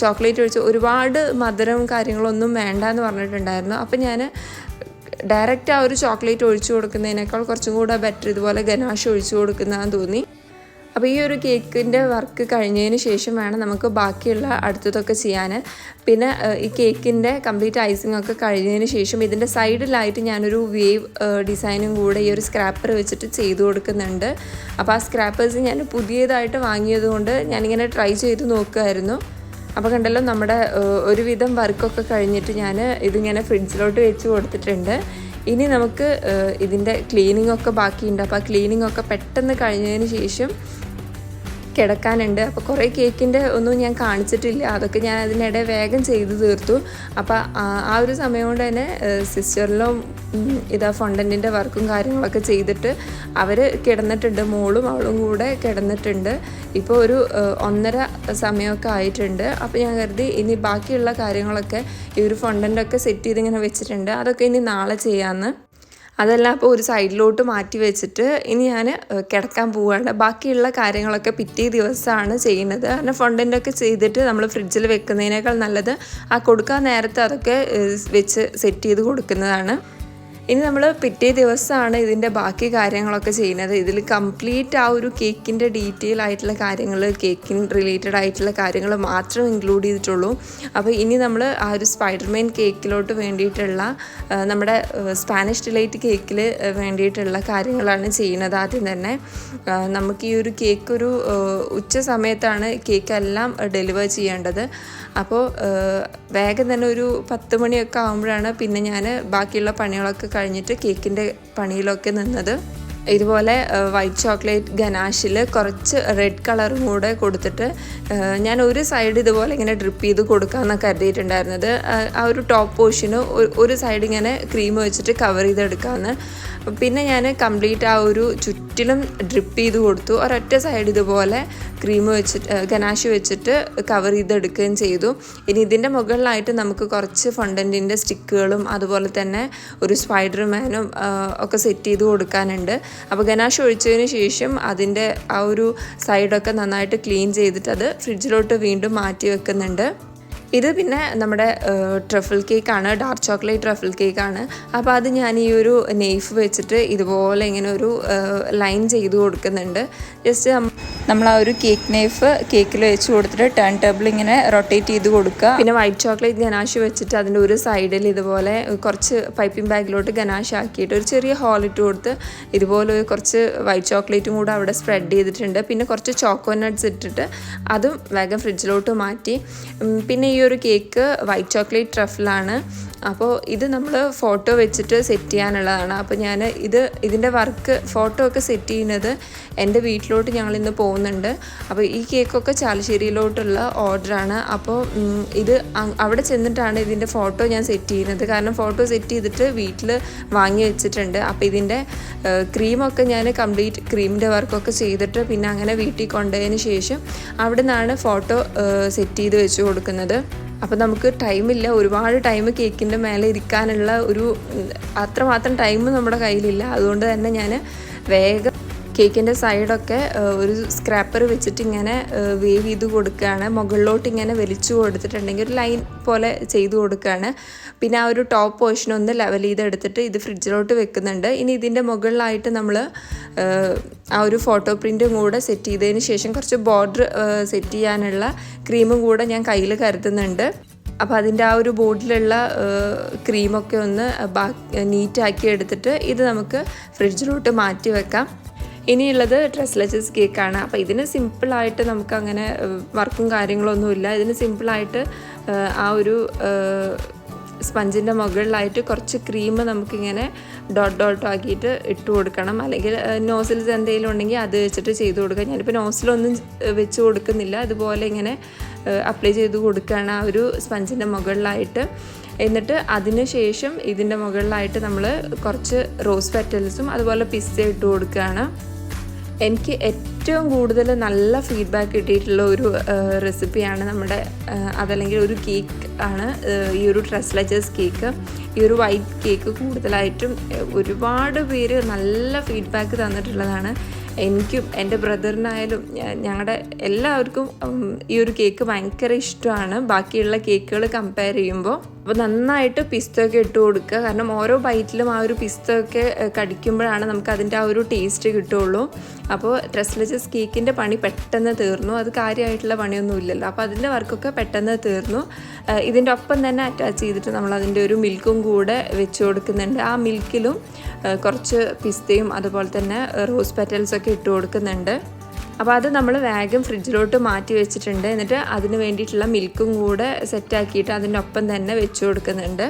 ചോക്ലേറ്റ് ഒഴിച്ച് ഒരുപാട് മധുരം കാര്യങ്ങളൊന്നും വേണ്ട എന്ന് പറഞ്ഞിട്ടുണ്ടായിരുന്നു. അപ്പോൾ ഞാൻ ഡയറക്റ്റ് ആ ഒരു ചോക്ലേറ്റ് ഒഴിച്ചു കൊടുക്കുന്നതിനേക്കാൾ കുറച്ചും കൂടെ ബെറ്റർ ഇതുപോലെ ഗനാഷ് ഒഴിച്ചു കൊടുക്കുന്നതാണെന്ന് തോന്നി. അപ്പോൾ ഈ ഒരു കേക്കിൻ്റെ വർക്ക് കഴിഞ്ഞതിന് ശേഷം വേണം നമുക്ക് ബാക്കിയുള്ള അടുത്തതൊക്കെ ചെയ്യാൻ. പിന്നെ ഈ കേക്കിൻ്റെ കംപ്ലീറ്റ് ഐസിംഗ് ഒക്കെ കഴിഞ്ഞതിന് ശേഷം ഇതിൻ്റെ സൈഡിലായിട്ട് ഞാനൊരു വേവ് ഡിസൈനും കൂടെ ഈ ഒരു സ്ക്രാപ്പർ വെച്ചിട്ട് ചെയ്തു കൊടുക്കുന്നുണ്ട്. അപ്പോൾ ആ സ്ക്രാപ്പേഴ്സ് ഞാൻ പുതിയതായിട്ട് വാങ്ങിയതുകൊണ്ട് ഞാനിങ്ങനെ ട്രൈ ചെയ്ത് നോക്കുമായിരുന്നു. അപ്പോൾ കണ്ടല്ലോ, നമ്മുടെ ഒരുവിധം വർക്കൊക്കെ കഴിഞ്ഞിട്ട് ഞാൻ ഇതിങ്ങനെ ഫ്രിഡ്ജിലോട്ട് വെച്ച് കൊടുത്തിട്ടുണ്ട്. ഇനി നമുക്ക് ഇതിൻ്റെ ക്ലീനിങ് ഒക്കെ ബാക്കിയുണ്ട്. അപ്പോൾ ആ ക്ലീനിങ് ഒക്കെ പെട്ടെന്ന് കഴിഞ്ഞതിന് ശേഷം കിടക്കാനുണ്ട്. അപ്പോൾ കുറേ കേക്കിൻ്റെ ഒന്നും ഞാൻ കാണിച്ചിട്ടില്ല, അതൊക്കെ ഞാൻ അതിനിടെ വേഗം ചെയ്ത് തീർത്തു. അപ്പോൾ ആ ഒരു സമയം കൊണ്ട് തന്നെ സിസ്റ്ററിലും ഫൊണ്ടൻറ്റിൻ്റെ വർക്കും കാര്യങ്ങളൊക്കെ ചെയ്തിട്ട് അവർ കിടന്നിട്ടുണ്ട്. മോളും അവളും കൂടെ കിടന്നിട്ടുണ്ട്. ഇപ്പോൾ ഒരു 1:30 സമയമൊക്കെ ആയിട്ടുണ്ട്. അപ്പോൾ ഞാൻ കരുതി ഇനി ബാക്കിയുള്ള കാര്യങ്ങളൊക്കെ ഈ ഒരു ഫൊണ്ടൻ്റൊക്കെ സെറ്റ് ചെയ്തിങ്ങനെ വെച്ചിട്ടുണ്ട്, അതൊക്കെ ഇനി നാളെ ചെയ്യാമെന്ന്. അതെല്ലാം അപ്പോൾ ഒരു സൈഡിലോട്ട് മാറ്റി വെച്ചിട്ട് ഇനി ഞാൻ കിടക്കാൻ പോവുകയാണ്. ബാക്കിയുള്ള കാര്യങ്ങളൊക്കെ പിറ്റേ ദിവസമാണ് ചെയ്യുന്നത്. കാരണം ഫൊണ്ടൻ്റൊക്കെ ചെയ്തിട്ട് നമ്മൾ ഫ്രിഡ്ജിൽ വെക്കുന്നതിനേക്കാൾ നല്ലത് ആ കൊടുക്കാൻ നേരത്തെ അതൊക്കെ വെച്ച് സെറ്റ് ചെയ്ത് കൊടുക്കുന്നതാണ്. ഇനി നമ്മൾ പിറ്റേ ദിവസമാണ് ഇതിൻ്റെ ബാക്കി കാര്യങ്ങളൊക്കെ ചെയ്യുന്നത്. ഇതിൽ കംപ്ലീറ്റ് ആ ഒരു കേക്കിൻ്റെ ഡീറ്റെയിൽ ആയിട്ടുള്ള കാര്യങ്ങൾ, കേക്കിന് റിലേറ്റഡ് ആയിട്ടുള്ള കാര്യങ്ങൾ മാത്രം ഇൻക്ലൂഡ് ചെയ്തിട്ടുള്ളൂ. അപ്പോൾ ഇനി നമ്മൾ ആ ഒരു സ്പൈഡർമാൻ കേക്കിലോട്ട് വേണ്ടിയിട്ടുള്ള നമ്മുടെ സ്പാനിഷ് ഡിലൈറ്റ് കേക്കിൽ വേണ്ടിയിട്ടുള്ള കാര്യങ്ങളാണ് ചെയ്യുന്നത്. ആദ്യം തന്നെ നമുക്ക് ഈ ഒരു കേക്ക് ഒരു ഉച്ച സമയത്താണ് കേക്കെല്ലാം ഡെലിവർ ചെയ്യേണ്ടത്. അപ്പോൾ വേഗം തന്നെ ഒരു 10 മണിയൊക്കെ ആകുമ്പോഴാണ് പിന്നെ ഞാൻ ബാക്കിയുള്ള പണികളൊക്കെ കഴിഞ്ഞിട്ട് കേക്കിൻ്റെ പണിയിലൊക്കെ നിന്നത്. ഇതുപോലെ വൈറ്റ് ചോക്ലേറ്റ് ഗനാഷിൽ കുറച്ച് റെഡ് കളറും കൂടെ കൊടുത്തിട്ട് ഞാൻ ഒരു സൈഡ് ഇതുപോലെ ഇങ്ങനെ ഡ്രിപ്പ് ചെയ്ത് കൊടുക്കാമെന്നൊക്കെ കരുതിയിട്ടുണ്ടായിരുന്നത്. ആ ഒരു ടോപ്പ് പോർഷന് ഒരു സൈഡ് ഇങ്ങനെ ക്രീം വെച്ചിട്ട് കവർ ചെയ്തെടുക്കാമെന്ന്. പിന്നെ ഞാൻ കംപ്ലീറ്റ് ആ ഒരു ചുറ്റിലും ഡ്രിപ്പ് ചെയ്ത് കൊടുത്തു. ഒരൊറ്റ സൈഡ് ഇതുപോലെ ക്രീം വെച്ചിട്ട് ഗനാഷ് വെച്ചിട്ട് കവർ ചെയ്തെടുക്കുകയും ചെയ്തു. ഇനി ഇതിൻ്റെ മുകളിലായിട്ട് നമുക്ക് കുറച്ച് ഫൊണ്ടൻറ്റിൻ്റെ സ്റ്റിക്കുകളും അതുപോലെ തന്നെ ഒരു സ്പൈഡർമാനും ഒക്കെ സെറ്റ് ചെയ്ത് കൊടുക്കാനുണ്ട്. അപ്പോൾ ഗനാഷ് ഒഴിച്ചതിന് ശേഷം അതിൻ്റെ ആ ഒരു സൈഡൊക്കെ നന്നായിട്ട് ക്ലീൻ ചെയ്തിട്ട് അത് ഫ്രിഡ്ജിലോട്ട് വീണ്ടും മാറ്റി വെക്കുന്നുണ്ട്. ഇത് പിന്നെ നമ്മുടെ ട്രഫിൾ കേക്കാണ്, ഡാർക്ക് ചോക്ലേറ്റ് ട്രഫിൾ കേക്കാണ്. അപ്പോൾ അത് ഞാൻ ഈ ഒരു നെയ്ഫ് വെച്ചിട്ട് ഇതുപോലെ ഇങ്ങനെ ഒരു ലൈൻ ചെയ്ത് കൊടുക്കുന്നുണ്ട്. ജസ്റ്റ് നമ്മൾ ആ ഒരു കേക്ക് നൈഫ് കേക്കിൽ വെച്ച് കൊടുത്തിട്ട് ടേൺ ടേബിൾ ഇങ്ങനെ റൊട്ടേറ്റ് ചെയ്ത് കൊടുക്കുക. പിന്നെ വൈറ്റ് ചോക്ലേറ്റ് ഗനാഷ് വെച്ചിട്ട് അതിൻ്റെ ഒരു സൈഡിൽ ഇതുപോലെ കുറച്ച് പൈപ്പിംഗ് ബാഗിലോട്ട് ഗനാഷ് ആക്കിയിട്ട് ഒരു ചെറിയ ഹോൾ ഇട്ട് കൊടുത്ത് ഇതുപോലെ കുറച്ച് വൈറ്റ് ചോക്ലേറ്റും കൂടെ അവിടെ സ്പ്രെഡ് ചെയ്തിട്ടുണ്ട്. പിന്നെ കുറച്ച് ചോക്കോ നട്ട്സ് ഇട്ടിട്ട് അതും വേഗം ഫ്രിഡ്ജിലോട്ട് മാറ്റി. പിന്നെ ഈ ഒരു കേക്ക് വൈറ്റ് ചോക്ലേറ്റ് ട്രഫിളാണ്. അപ്പോൾ ഇത് നമ്മൾ ഫോട്ടോ വെച്ചിട്ട് സെറ്റ് ചെയ്യാനുള്ളതാണ്. അപ്പോൾ ഞാൻ ഇതിൻ്റെ വർക്ക് ഫോട്ടോ ഒക്കെ സെറ്റ് ചെയ്യുന്നത് എൻ്റെ വീട്ടിലോട്ട് ഞങ്ങളിന്ന് പോകുന്നുണ്ട്. അപ്പോൾ ഈ കേക്കൊക്കെ ചാലശ്ശേരിയിലോട്ടുള്ള ഓർഡറാണ്. അപ്പോൾ ഇത് അവിടെ ചെന്നിട്ടാണ് ഇതിൻ്റെ ഫോട്ടോ ഞാൻ സെറ്റ് ചെയ്യുന്നത്. കാരണം ഫോട്ടോ സെറ്റ് ചെയ്തിട്ട് വീട്ടിൽ വാങ്ങി വെച്ചിട്ടുണ്ട്. അപ്പോൾ ഇതിൻ്റെ ക്രീമൊക്കെ ഞാൻ കംപ്ലീറ്റ് ക്രീമിൻ്റെ വർക്കൊക്കെ ചെയ്തിട്ട് പിന്നെ അങ്ങനെ വീട്ടിൽ കൊണ്ടുപോയതിന് ശേഷം അവിടെ നിന്നാണ് ഫോട്ടോ സെറ്റ് ചെയ്ത് വെച്ച് കൊടുക്കുന്നത്. അപ്പോൾ നമുക്ക് ടൈമില്ല, ഒരുപാട് ടൈം കേക്കിൻ്റെ മേലെ ഇരിക്കാനുള്ള അത്രമാത്രം ടൈം നമ്മുടെ കയ്യിലില്ല. അതുകൊണ്ട് തന്നെ ഞാൻ വേഗം കേക്കിൻ്റെ സൈഡൊക്കെ ഒരു സ്ക്രാപ്പർ വെച്ചിട്ട് ഇങ്ങനെ വേവ് ചെയ്ത് കൊടുക്കുകയാണ്. മുകളിലോട്ട് ഇങ്ങനെ വലിച്ചു കൊടുത്തിട്ടുണ്ടെങ്കിൽ ഒരു ലൈൻ പോലെ ചെയ്ത് കൊടുക്കുകയാണ്. പിന്നെ ആ ഒരു ടോപ്പ് പോർഷൻ ഒന്ന് ലെവൽ ചെയ്തെടുത്തിട്ട് ഇത് ഫ്രിഡ്ജിലോട്ട് വെക്കുന്നുണ്ട്. ഇനി ഇതിൻ്റെ മുകളിലായിട്ട് നമ്മൾ ആ ഒരു ഫോട്ടോ പ്രിൻറ്റും കൂടെ സെറ്റ് ചെയ്തതിന് ശേഷം കുറച്ച് ബോർഡർ സെറ്റ് ചെയ്യാനുള്ള ക്രീമും കൂടെ ഞാൻ കയ്യിൽ കരുതുന്നുണ്ട്. അപ്പോൾ അതിൻ്റെ ആ ഒരു ബോർഡിലുള്ള ക്രീമൊക്കെ ഒന്ന് നീറ്റാക്കി എടുത്തിട്ട് ഇത് നമുക്ക് ഫ്രിഡ്ജിലോട്ട് മാറ്റി വെക്കാം. ഇനിയുള്ളത് ട്രസ്ലെച്ചസ് കേക്കാണ്. അപ്പോൾ ഇതിന് സിമ്പിളായിട്ട് നമുക്ക് അങ്ങനെ വർക്കും കാര്യങ്ങളൊന്നുമില്ല. ഇതിന് സിമ്പിളായിട്ട് ആ ഒരു സ്പഞ്ചിൻ്റെ മുകളിലായിട്ട് കുറച്ച് ക്രീം നമുക്കിങ്ങനെ ഡോട്ട് ആക്കിയിട്ട് ഇട്ട് കൊടുക്കണം. അല്ലെങ്കിൽ നോസിൽസ് എന്തെങ്കിലും ഉണ്ടെങ്കിൽ അത് വെച്ചിട്ട് ചെയ്ത് കൊടുക്കുക. ഞാനിപ്പോൾ നോസിലൊന്നും വെച്ച് കൊടുക്കുന്നില്ല, അതുപോലെ ഇങ്ങനെ അപ്ലൈ ചെയ്ത് കൊടുക്കുകയാണ് ആ ഒരു സ്പഞ്ചിൻ്റെ മുകളിലായിട്ട്. എന്നിട്ട് അതിന് ശേഷം ഇതിൻ്റെ മുകളിലായിട്ട് നമ്മൾ കുറച്ച് റോസ് പെറ്റൽസും അതുപോലെ പിസ്ത ഇട്ട് കൊടുക്കുകയാണ്. എനിക്ക് ഏറ്റവും കൂടുതൽ നല്ല ഫീഡ്ബാക്ക് കിട്ടിയിട്ടുള്ള ഒരു റെസിപ്പിയാണ് അതല്ലെങ്കിൽ ഒരു കേക്ക് ആണ് ഈ ഒരു ട്രസ്ലെച്ചസ് കേക്ക്. ഈ ഒരു വൈറ്റ് കേക്ക് കൂടുതലായിട്ടും ഒരുപാട് പേര് നല്ല ഫീഡ്ബാക്ക് തന്നിട്ടുള്ളതാണ്. എനിക്കും എൻ്റെ ബ്രദറിനായാലും ഞങ്ങളുടെ എല്ലാവർക്കും ഈ ഒരു കേക്ക് ഭയങ്കര ഇഷ്ടമാണ് ബാക്കിയുള്ള കേക്കുകൾ കമ്പയർ ചെയ്യുമ്പോൾ. അപ്പോൾ നന്നായിട്ട് പിസ്തയൊക്കെ ഇട്ട് കൊടുക്കുക. കാരണം ഓരോ ബൈറ്റിലും ആ ഒരു പിസ്തയൊക്കെ കടിക്കുമ്പോഴാണ് നമുക്ക് അതിൻ്റെ ആ ഒരു ടേസ്റ്റ് കിട്ടുള്ളൂ. അപ്പോൾ ട്രസ്ലെച്ചസ് കേക്കിൻ്റെ പണി പെട്ടെന്ന് തീർന്നു. അത് കാര്യമായിട്ടുള്ള പണിയൊന്നും ഇല്ലല്ലോ. അപ്പോൾ അതിൻ്റെ വർക്കൊക്കെ പെട്ടെന്ന് തീർന്നു. ഇതിൻ്റെ ഒപ്പം തന്നെ അറ്റാച്ച് ചെയ്തിട്ട് നമ്മൾ അതിൻ്റെ ഒരു മിൽക്കും കൂടെ വെച്ച് കൊടുക്കുന്നുണ്ട്. ആ മിൽക്കിലും കുറച്ച് പിസ്തയും അതുപോലെ തന്നെ റോസ് പെറ്റൽസൊക്കെ ഇട്ട് കൊടുക്കുന്നുണ്ട്. അപ്പോൾ അത് നമ്മൾ വേഗം ഫ്രിഡ്ജിലോട്ട് മാറ്റി വെച്ചിട്ടുണ്ട്. എന്നിട്ട് അതിന് വേണ്ടിയിട്ടുള്ള മിൽക്കും കൂടെ സെറ്റാക്കിയിട്ട് അതിൻ്റെ ഒപ്പം തന്നെ വെച്ച് കൊടുക്കുന്നുണ്ട്.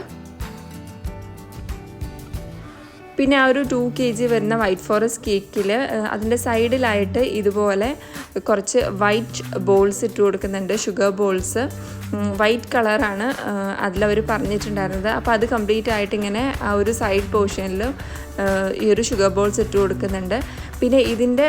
പിന്നെ ആ ഒരു 2 kg വരുന്ന വൈറ്റ് ഫോറസ്റ്റ് കേക്കിൽ അതിൻ്റെ സൈഡിലായിട്ട് ഇതുപോലെ കുറച്ച് വൈറ്റ് ബോൾസ് ഇട്ട് കൊടുക്കുന്നുണ്ട്, ഷുഗർ ബോൾസ്. വൈറ്റ് കളറാണ് അതിലവർ പറഞ്ഞിട്ടുണ്ടായിരുന്നത്. അപ്പോൾ അത് കംപ്ലീറ്റ് ആയിട്ട് ഇങ്ങനെ ആ ഒരു സൈഡ് പോർഷനിൽ ഈ ഒരു ഷുഗർ ബോൾസ് ഇട്ട് കൊടുക്കുന്നുണ്ട്. പിന്നെ ഇതിൻ്റെ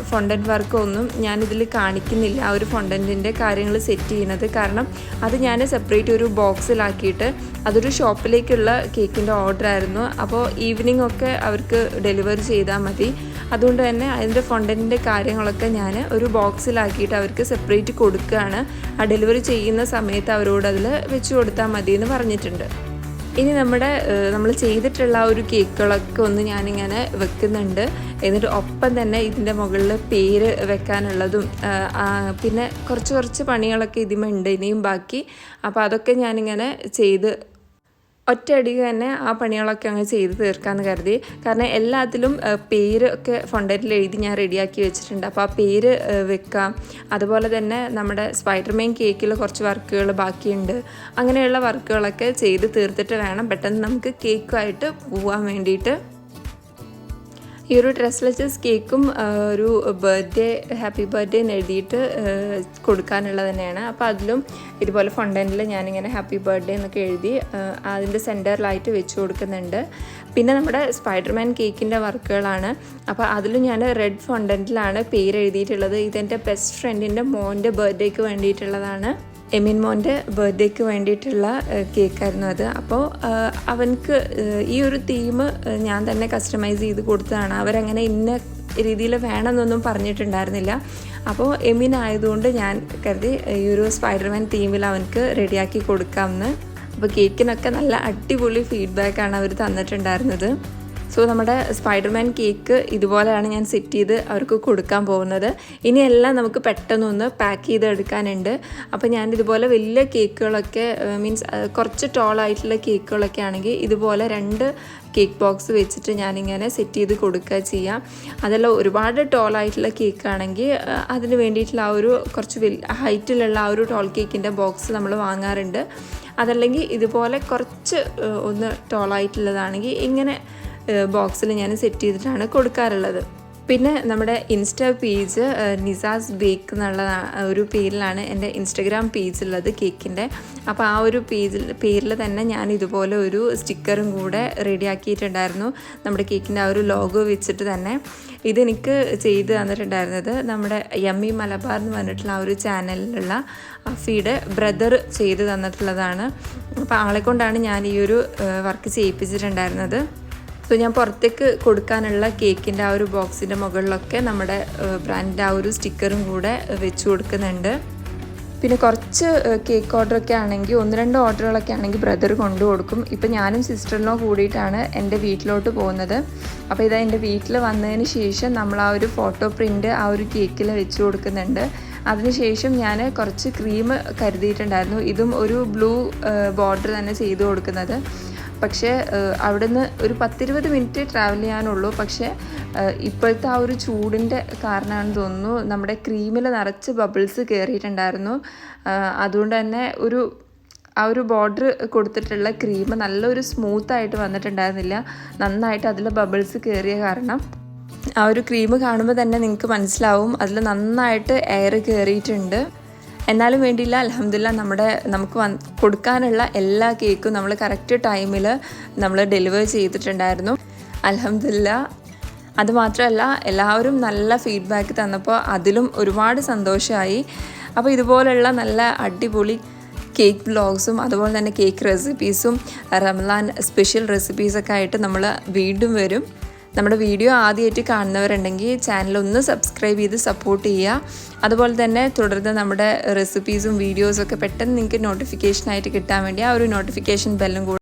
ഫൊണ്ടൻറ്റ് വർക്കൊന്നും ഞാനിതിൽ കാണിക്കുന്നില്ല, ആ ഒരു ഫൊണ്ടൻറ്റിൻ്റെ കാര്യങ്ങൾ സെറ്റ് ചെയ്യുന്നത്. കാരണം അത് ഞാൻ സെപ്പറേറ്റ് ഒരു ബോക്സിലാക്കിയിട്ട് അതൊരു ഷോപ്പിലേക്കുള്ള കേക്കിൻ്റെ ഓർഡറായിരുന്നു. അപ്പോൾ ഈവനിങ് ഒക്കെ അവർക്ക് ഡെലിവറി ചെയ്താൽ മതി. അതുകൊണ്ട് തന്നെ അതിൻ്റെ ഫൊണ്ടൻറ്റിൻ്റെ കാര്യങ്ങളൊക്കെ ഞാൻ ഒരു ബോക്സിലാക്കിയിട്ട് അവർക്ക് സെപ്പറേറ്റ് കൊടുക്കുകയാണ്. ആ ഡെലിവറി ചെയ്യുന്ന സമയത്ത് അവരോട് അതിൽ വെച്ച് കൊടുത്താൽ മതി എന്ന് പറഞ്ഞിട്ടുണ്ട്. ഇനി നമ്മൾ ചെയ്തിട്ടുള്ള ആ ഒരു കേക്കുകളൊക്കെ ഒന്ന് ഞാനിങ്ങനെ വെക്കുന്നുണ്ട്. എന്നിട്ട് ഒപ്പം തന്നെ ഇതിൻ്റെ മുകളിൽ പേര് വെക്കാനുള്ളതും പിന്നെ കുറച്ച് പണികളൊക്കെ ഇതിമുണ്ട് ഇനിയും ബാക്കി. അപ്പോൾ അതൊക്കെ ഞാനിങ്ങനെ ചെയ്ത് ഒറ്റയടിക്ക് തന്നെ ആ പണികളൊക്കെ അങ്ങ് ചെയ്ത് തീർക്കാമെന്ന് കരുതി. കാരണം എല്ലാത്തിലും പേരൊക്കെ ഫൊണ്ടൻറ്റിൽ എഴുതി ഞാൻ റെഡിയാക്കി വെച്ചിട്ടുണ്ട്. അപ്പോൾ ആ പേര് വെക്കാം. അതുപോലെ തന്നെ നമ്മുടെ സ്പൈഡർമാൻ കേക്കിൽ കുറച്ച് വർക്കുകൾ ബാക്കിയുണ്ട്. അങ്ങനെയുള്ള വർക്കുകളൊക്കെ ചെയ്ത് തീർത്തിട്ട് വേണം പെട്ടെന്ന് നമുക്ക് കേക്കുമായിട്ട് പോകാൻ വേണ്ടിയിട്ട്. ഈ ഒരു ഡ്രസ്ലെസ് കേക്കും ഒരു ബർത്ത്ഡേ ഹാപ്പി ബർത്ത്ഡേ എന്ന് എഴുതിയിട്ട് കൊടുക്കാനുള്ളത് തന്നെയാണ്. അപ്പോൾ അതിലും ഇതുപോലെ ഫൊണ്ടൻറ്റിൽ ഞാനിങ്ങനെ ഹാപ്പി ബർത്ത്ഡേ എന്നൊക്കെ എഴുതി അതിൻ്റെ സെൻറ്ററിലായിട്ട് വെച്ച് കൊടുക്കുന്നുണ്ട്. പിന്നെ നമ്മുടെ സ്പൈഡർമാൻ കേക്കിൻ്റെ വർക്കുകളാണ്. അപ്പോൾ അതിലും ഞാൻ റെഡ് ഫൊണ്ടൻറ്റിലാണ് പേര് എഴുതിയിട്ടുള്ളത്. ഇതെൻ്റെ ബെസ്റ്റ് ഫ്രണ്ടിൻ്റെ മോൻ്റെ ബർത്ത്ഡേക്ക് വേണ്ടിയിട്ടുള്ളതാണ്. എമിൻ മോൻ്റെ ബർത്ത്ഡേക്ക് വേണ്ടിയിട്ടുള്ള കേക്കായിരുന്നു അത്. അപ്പോൾ അവനക്ക് ഈ ഒരു തീം ഞാൻ തന്നെ കസ്റ്റമൈസ് ചെയ്ത് കൊടുത്തതാണ്. അവരങ്ങനെ ഇന്ന രീതിയിൽ വേണമെന്നൊന്നും പറഞ്ഞിട്ടുണ്ടായിരുന്നില്ല. അപ്പോൾ എമിൻ ആയതുകൊണ്ട് ഞാൻ കരുതി ഈ ഒരു സ്പൈഡർമാൻ തീമിൽ അവനക്ക് റെഡിയാക്കി കൊടുക്കാമെന്ന്. അപ്പോൾ കേക്കിനൊക്കെ നല്ല അടിപൊളി ഫീഡ്ബാക്കാണ് അവർ തന്നിട്ടുണ്ടായിരുന്നത്. സോ നമ്മുടെ സ്പൈഡർമാൻ കേക്ക് ഇതുപോലെയാണ് ഞാൻ സെറ്റ് ചെയ്ത് അവർക്ക് കൊടുക്കാൻ പോകുന്നത്. ഇനിയെല്ലാം നമുക്ക് പെട്ടെന്നൊന്ന് പാക്ക് ചെയ്തെടുക്കാനുണ്ട്. അപ്പോൾ ഞാനിതുപോലെ വലിയ കേക്കുകളൊക്കെ മീൻസ് കുറച്ച് ടോളായിട്ടുള്ള കേക്കുകളൊക്കെ ആണെങ്കിൽ ഇതുപോലെ 2 കേക്ക് ബോക്സ് വെച്ചിട്ട് ഞാനിങ്ങനെ സെറ്റ് ചെയ്ത് കൊടുക്കുക ചെയ്യാം. അതെല്ലാം ഒരുപാട് ടോളായിട്ടുള്ള കേക്കാണെങ്കിൽ അതിന് വേണ്ടിയിട്ടുള്ള ആ ഒരു കുറച്ച് ഹൈറ്റിലുള്ള ആ ഒരു ടോൾ കേക്കിൻ്റെ ബോക്സ് നമ്മൾ വാങ്ങാറുണ്ട്. അതല്ലെങ്കിൽ ഇതുപോലെ കുറച്ച് ഒന്ന് ടോളായിട്ടുള്ളതാണെങ്കിൽ ഇങ്ങനെ ബോക്സിൽ ഞാൻ സെറ്റ് ചെയ്തിട്ടാണ് കൊടുക്കാറുള്ളത്. പിന്നെ നമ്മുടെ ഇൻസ്റ്റാ പേജ് നിസാസ് ബേക്ക് എന്നുള്ള ഒരു പേരിലാണ് എൻ്റെ ഇൻസ്റ്റഗ്രാം പേജുള്ളത് കേക്കിൻ്റെ. അപ്പോൾ ആ ഒരു പേരിൽ തന്നെ ഞാൻ ഇതുപോലെ ഒരു സ്റ്റിക്കറും കൂടെ റെഡിയാക്കിയിട്ടുണ്ടായിരുന്നു നമ്മുടെ കേക്കിൻ്റെ ആ ഒരു ലോഗോ വെച്ചിട്ട് തന്നെ. ഇതെനിക്ക് ചെയ്ത് തന്നിട്ടുണ്ടായിരുന്നത് നമ്മുടെ യമ്മി മലബാർ എന്ന് പറഞ്ഞിട്ടുള്ള ആ ഒരു ചാനലിലുള്ള അഫിയുടെ ബ്രദർ ചെയ്ത് തന്നിട്ടുള്ളതാണ്. അപ്പോൾ ആളെ കൊണ്ടാണ് ഞാൻ ഈ ഒരു വർക്ക് ചെയ്യിപ്പിച്ചിട്ടുണ്ടായിരുന്നത്. സോ ഞാൻ പുറത്തേക്ക് കൊടുക്കാനുള്ള കേക്കിൻ്റെ ആ ഒരു ബോക്സിൻ്റെ മുകളിലൊക്കെ നമ്മുടെ ബ്രാൻഡിൻ്റെ ആ ഒരു സ്റ്റിക്കറും കൂടെ വെച്ച് കൊടുക്കുന്നുണ്ട്. പിന്നെ കുറച്ച് കേക്ക് ഓർഡറൊക്കെ ആണെങ്കിൽ 1-2 ഓർഡറുകളൊക്കെ ആണെങ്കിൽ ബ്രദർ കൊണ്ടു കൊടുക്കും. ഇപ്പം ഞാനും സിസ്റ്ററിനോ കൂടിയിട്ടാണ് എൻ്റെ വീട്ടിലോട്ട് പോകുന്നത്. അപ്പോൾ ഇതാ എൻ്റെ വീട്ടിൽ വന്നതിന് ശേഷം നമ്മൾ ആ ഒരു ഫോട്ടോ പ്രിൻ്റ് ആ ഒരു കേക്കിൽ വെച്ച് കൊടുക്കുന്നുണ്ട്. അതിനുശേഷം ഞാൻ കുറച്ച് ക്രീം കരുതിയിട്ടുണ്ടായിരുന്നു. ഇതും ഒരു ബ്ലൂ ബോർഡർ തന്നെ ചെയ്ത് കൊടുക്കുന്നത്. പക്ഷേ അവിടുന്ന് ഒരു 10-20 മിനിറ്റ് ട്രാവൽ ചെയ്യാനുള്ളൂ. പക്ഷേ ഇപ്പോഴത്തെ ആ ഒരു ചൂടിൻ്റെ കാരണമാണെന്ന് തോന്നുന്നു നമ്മുടെ ക്രീമിൽ നിറച്ച് ബബിൾസ് കയറിയിട്ടുണ്ടായിരുന്നു. അതുകൊണ്ട് തന്നെ ആ ഒരു ബോർഡർ കൊടുത്തിട്ടുള്ള ക്രീം നല്ലൊരു സ്മൂത്തായിട്ട് വന്നിട്ടുണ്ടായിരുന്നില്ല. നന്നായിട്ട് അതിൽ ബബിൾസ് കയറിയ കാരണം ആ ഒരു ക്രീം കാണുമ്പോൾ തന്നെ നിങ്ങൾക്ക് മനസ്സിലാവും അതിൽ നന്നായിട്ട് എയർ കയറിയിട്ടുണ്ട്. എന്നാലും വേണ്ടിയില്ല, അൽഹംദുലില്ലാ നമുക്ക് കൊടുക്കാനുള്ള എല്ലാ കേക്കും നമ്മൾ കറക്റ്റ് ടൈമിൽ നമ്മൾ ഡെലിവർ ചെയ്തിട്ടുണ്ടായിരുന്നു. അൽഹംദുലില്ലാ. അതുമാത്രമല്ല എല്ലാവരും നല്ല ഫീഡ്ബാക്ക് തന്നപ്പോൾ അതിലും ഒരുപാട് സന്തോഷമായി. അപ്പോൾ ഇതുപോലുള്ള നല്ല അടിപൊളി കേക്ക് വ്ളോഗ്സും അതുപോലെ തന്നെ കേക്ക് റെസിപ്പീസും റമളാൻ സ്പെഷ്യൽ റെസിപ്പീസൊക്കെ ആയിട്ട് നമ്മൾ വീണ്ടും വരും. നമ്മുടെ വീഡിയോ ആദ്യമായിട്ട് കാണുന്നവരുണ്ടെങ്കിൽ ചാനലൊന്ന് സബ്സ്ക്രൈബ് ചെയ്ത് സപ്പോർട്ട് ചെയ്യുക. അതുപോലെ തന്നെ തുടർന്ന് നമ്മുടെ റെസിപ്പീസും വീഡിയോസൊക്കെ പെട്ടെന്ന് നിങ്ങൾക്ക് നോട്ടിഫിക്കേഷനായിട്ട് കിട്ടാൻ വേണ്ടി ആ ഒരു നോട്ടിഫിക്കേഷൻ ബെല്ലും കൂടെ